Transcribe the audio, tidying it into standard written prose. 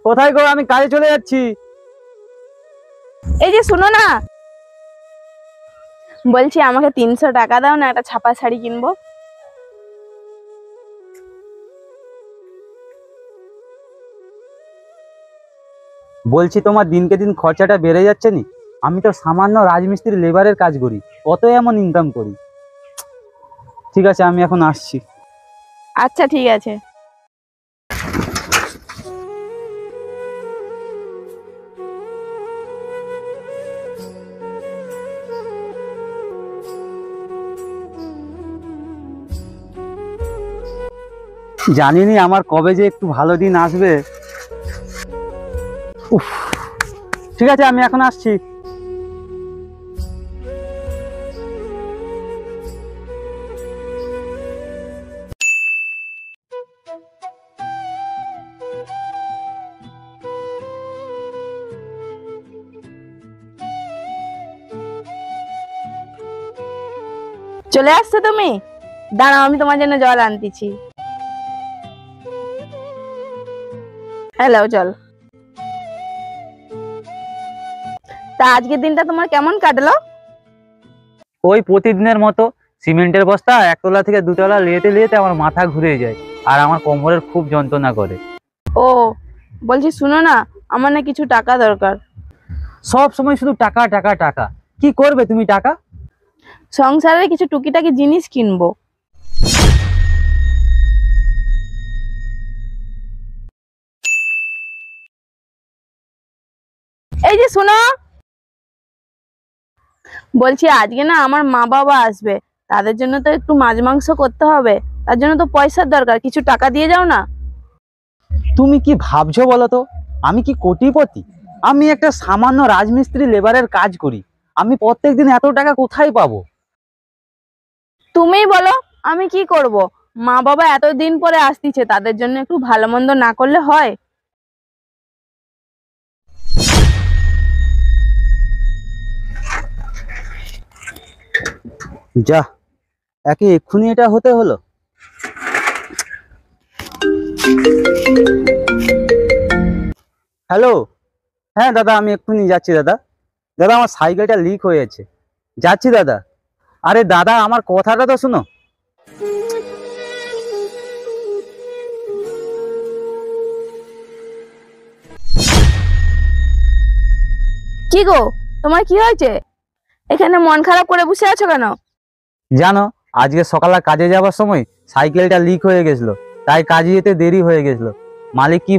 কোথায় গো? আমি কাজে চলে যাচ্ছি। এই যে শোনো না, বলছি আমাকে 300 টাকা দাও না, একটা ছাপা শাড়ি কিনবো। বলছি তোমার দিনকে দিন খরচাটা বেড়ে যাচ্ছে নি? আমি তো সামান্য রাজমিস্ত্রি লেবারের কাজ করি, কত এমন ইনকাম করি। ঠিক আছে, আমি এখন আসছি। আচ্ছা ঠিক আছে। জানিনি আমার কবে যে একটু ভালো দিন আসবে। উফ, ঠিক আছে, আমি এখন আসছি। চলে আসছো তুমি? দাঁড়াও, আমি তোমার জন্য জল আনতেছি। হ্যালো, জল। তা আজকের দিনটা তোমার কেমন কাটলো? ওই প্রতিদিনের মতো। সিমেন্টের বস্তা একতলা থেকে দুতলা লিয়েতে লিয়েতে আমার মাথা ঘুরে যায়, আর আমার কোমরের খুব যন্ত্রণা করে। ও, বলছি শুনো না, আমার না কিছু টাকা দরকার। সব সময় শুধু টাকা টাকা টাকা। কি করবে তুমি টাকা? সংসারের কিছু টুকিটাকি জিনিস কিনবো। এই যে শোনো, বলছি আজকে না আমার মা বাবা আসবে, তাদের জন্য তো একটু মাছ মাংস করতে হবে, তার জন্য তো পয়সার দরকার, কিছু টাকা দিয়ে যাও না। তুমি কি ভাবছো বলো তো? আমি কি কোটিপতি? আমি একটা সামান্য রাজমিস্ত্রি লেবারের কাজ করি। আমি প্রত্যেকদিন এত টাকা কোথায় পাবো? তুমিই বলো আমি কি করব? মা বাবা এতদিন পরে আসতিছে, তাদের জন্য একটু ভালো মন্দ না করলে হয়? যা, একে এক্ষুনি এটা হতে হলো। হ্যালো। হ্যাঁ দাদা, আমি এক্ষুনি যাচ্ছি দাদা। দাদা, আমার সাইকেলটা লিক হয়েছে, যাচ্ছি দাদা। আরে দাদা, আমার কথাটা তো শুনো। কি গো, তোমার কি হয়েছে? এখানে মন খারাপ করে বসে আছো কেন? জানো, আজকে সকালে কাজে যাওয়ার সময় সাইকেলটা লিক হয়ে গেছিল, তাই কাজে যেতে দেরি হয়ে গেছিল। মালিক কি